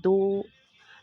2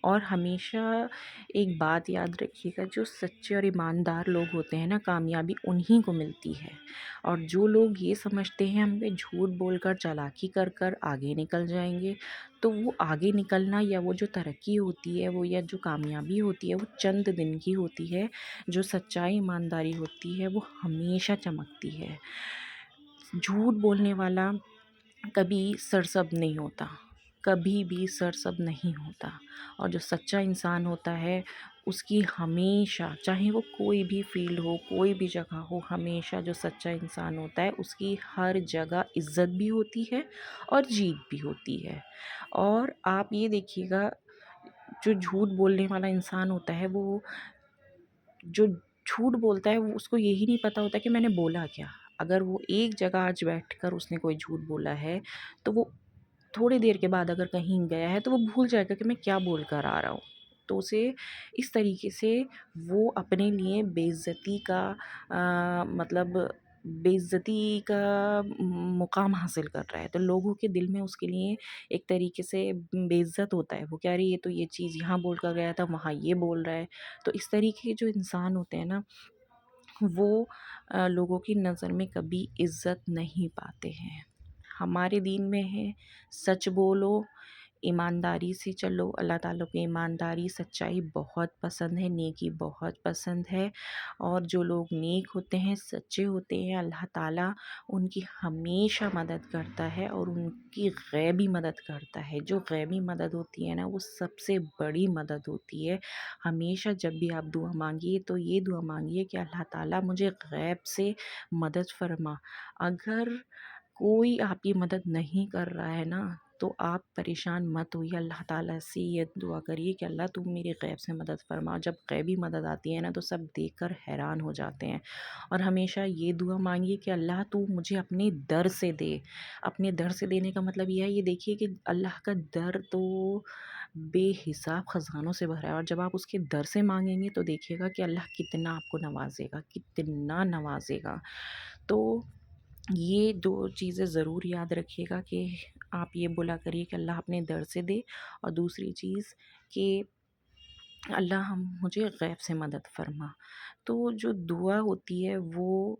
اور ہمیشہ ایک بات یاد رکھیے گا، جو سچے اور ایماندار لوگ ہوتے ہیں نا، کامیابی انہی کو ملتی ہے۔ اور جو لوگ یہ سمجھتے ہیں ہم پہ جھوٹ بول کر، چالاکی کر کر آگے نکل جائیں گے، تو وہ آگے نکلنا یا وہ جو ترقی ہوتی ہے وہ یا جو کامیابی ہوتی ہے وہ چند دن کی ہوتی ہے۔ جو سچائی ایمانداری ہوتی ہے وہ ہمیشہ چمکتی ہے۔ جھوٹ بولنے والا کبھی سرسبز نہیں ہوتا، کبھی بھی سرسبز نہیں ہوتا۔ اور جو سچا انسان ہوتا ہے اس کی ہمیشہ، چاہے وہ کوئی بھی فیلڈ ہو، کوئی بھی جگہ ہو، ہمیشہ جو سچا انسان ہوتا ہے اس کی ہر جگہ عزت بھی ہوتی ہے اور جیت بھی ہوتی ہے۔ اور آپ یہ دیکھیے گا، جو جھوٹ بولنے والا انسان ہوتا ہے، وہ جو جھوٹ بولتا ہے وہ اس کو یہی نہیں پتہ ہوتا کہ میں نے بولا کیا۔ اگر وہ ایک جگہ آج بیٹھ کر اس نے کوئی جھوٹ بولا ہے تو وہ تھوڑی دیر کے بعد اگر کہیں گیا ہے تو وہ بھول جائے گا کہ میں کیا بول کر آ رہا ہوں۔ تو اسے اس طریقے سے وہ اپنے لیے بے عزتی کا مطلب بے عزتی کا مقام حاصل کر رہا ہے۔ تو لوگوں کے دل میں اس کے لیے ایک طریقے سے بے عزت ہوتا ہے، وہ کہہ رہی ہے تو یہ چیز یہاں بول کر گیا تھا، وہاں یہ بول رہا ہے۔ تو اس طریقے کے جو انسان ہوتے ہیں نا، وہ لوگوں کی نظر میں کبھی عزت نہیں پاتے ہیں۔ ہمارے دین میں ہے سچ بولو، ایمانداری سے چلو۔ اللہ تعالیٰ کو ایمانداری، سچائی بہت پسند ہے، نیکی بہت پسند ہے۔ اور جو لوگ نیک ہوتے ہیں، سچے ہوتے ہیں، اللہ تعالیٰ ان کی ہمیشہ مدد کرتا ہے اور ان کی غیبی مدد کرتا ہے۔ جو غیبی مدد ہوتی ہے نا، وہ سب سے بڑی مدد ہوتی ہے۔ ہمیشہ جب بھی آپ دعا مانگیے تو یہ دعا مانگیے کہ اللہ تعالیٰ مجھے غیب سے مدد فرما۔ اگر کوئی آپ کی مدد نہیں کر رہا ہے نا تو آپ پریشان مت ہوئیے، اللہ تعالیٰ سے یہ دعا کریے کہ اللہ تو میری غیب سے مدد فرما۔ جب غیبی مدد آتی ہے نا تو سب دیکھ کر حیران ہو جاتے ہیں۔ اور ہمیشہ یہ دعا مانگیے کہ اللہ تو مجھے اپنے در سے دے۔ اپنے در سے دینے کا مطلب یہ ہے، یہ دیکھیے کہ اللہ کا در تو بے حساب خزانوں سے بھرا ہے، اور جب آپ اس کے در سے مانگیں گے تو دیکھیے گا کہ اللہ کتنا آپ کو نوازے گا، کتنا نوازے گا۔ تو یہ دو چیزیں ضرور یاد رکھیے گا کہ آپ یہ بولا کریے کہ اللہ اپنے در سے دے، اور دوسری چیز کہ اللہ مجھے غیب سے مدد فرما۔ تو جو دعا ہوتی ہے وہ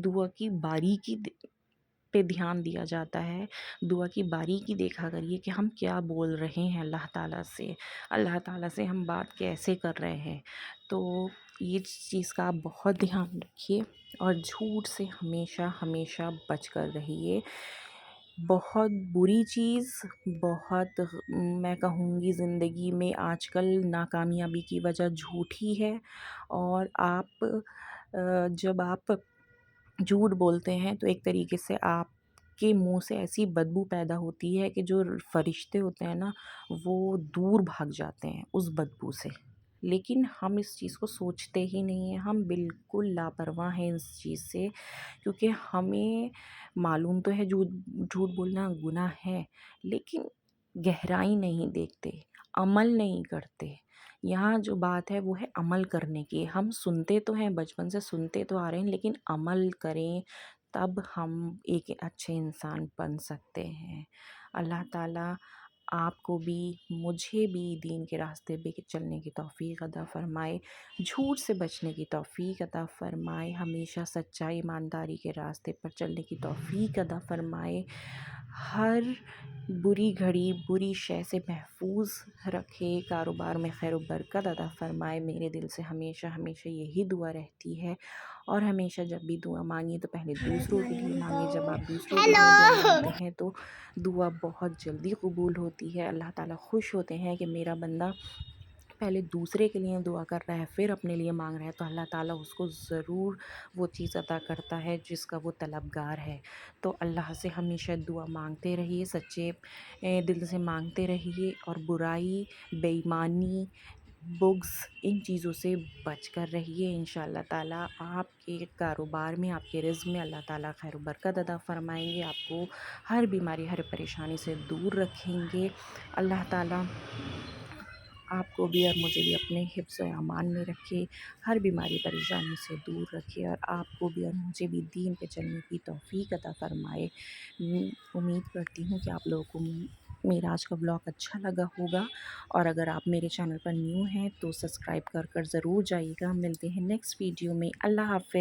دعا کی باریکی پہ دھیان دیا جاتا ہے۔ دعا کی باریکی دیکھا کریے کہ ہم کیا بول رہے ہیں اللہ تعالیٰ سے، اللہ تعالیٰ سے ہم بات کیسے کر رہے ہیں۔ تو یہ چیز کا آپ بہت دھیان رکھیے، اور جھوٹ سے ہمیشہ ہمیشہ بچ کر رہیے۔ بہت بری چیز، بہت میں کہوں گی زندگی میں آج کل ناکامیابی کی وجہ جھوٹ ہی ہے۔ اور آپ جب آپ جھوٹ بولتے ہیں تو ایک طریقے سے آپ کے منہ سے ایسی بدبو پیدا ہوتی ہے کہ جو فرشتے ہوتے ہیں نا وہ دور بھاگ جاتے ہیں اس بدبو سے۔ لیکن ہم اس چیز کو سوچتے ہی نہیں ہیں، ہم بالکل لاپرواہ ہیں اس چیز سے، کیونکہ ہمیں معلوم تو ہے جھوٹ بولنا گناہ ہے، لیکن گہرائی نہیں دیکھتے، عمل نہیں کرتے۔ یہاں جو بات ہے وہ ہے عمل کرنے کی۔ ہم سنتے تو ہیں، بچپن سے سنتے تو آ رہے ہیں، لیکن عمل کریں تب ہم ایک اچھے انسان بن سکتے ہیں۔ اللہ تعالیٰ آپ کو بھی، مجھے بھی دین کے راستے پہ چلنے کی توفیق عطا فرمائے، جھوٹ سے بچنے کی توفیق عطا فرمائے، ہمیشہ سچائی ایمانداری کے راستے پر چلنے کی توفیق عطا فرمائے، ہر بری گھڑی بری شے سے محفوظ رکھے، کاروبار میں خیر و برکت عطا فرمائے۔ میرے دل سے ہمیشہ ہمیشہ یہی دعا رہتی ہے۔ اور ہمیشہ جب بھی دعا مانگیں تو پہلے دوسروں کے لیے مانگیں۔ جب آپ دوسروں کے لیے دعا مانگتے ہیں تو دعا بہت جلدی قبول ہوتی ہے۔ اللہ تعالیٰ خوش ہوتے ہیں کہ میرا بندہ پہلے دوسرے کے لیے دعا کر رہا ہے، پھر اپنے لیے مانگ رہا ہے، تو اللہ تعالیٰ اس کو ضرور وہ چیز عطا کرتا ہے جس کا وہ طلبگار ہے۔ تو اللہ سے ہمیشہ دعا مانگتے رہیے، سچے دل سے مانگتے رہیے، اور برائی، بے ایمانی، بغض، ان چیزوں سے بچ کر رہیے۔ انشاءاللہ تعالیٰ آپ کے کاروبار میں، آپ کے رزق میں اللہ تعالیٰ خیر و برکت عطا فرمائیں گے، آپ کو ہر بیماری، ہر پریشانی سے دور رکھیں گے۔ اللہ تعالیٰ آپ کو بھی اور مجھے بھی اپنے حفظ و امان میں رکھے، ہر بیماری پریشانی سے دور رکھے، اور آپ کو بھی اور مجھے بھی دین پہ چلنے کی توفیق عطا فرمائے۔ امید کرتی ہوں کہ آپ لوگوں کو میرا آج کا بلاگ اچھا لگا ہوگا، اور اگر آپ میرے چینل پر نیو ہیں تو سبسکرائب کر ضرور جائیے گا۔ ملتے ہیں نیکسٹ ویڈیو میں۔ اللہ حافظ۔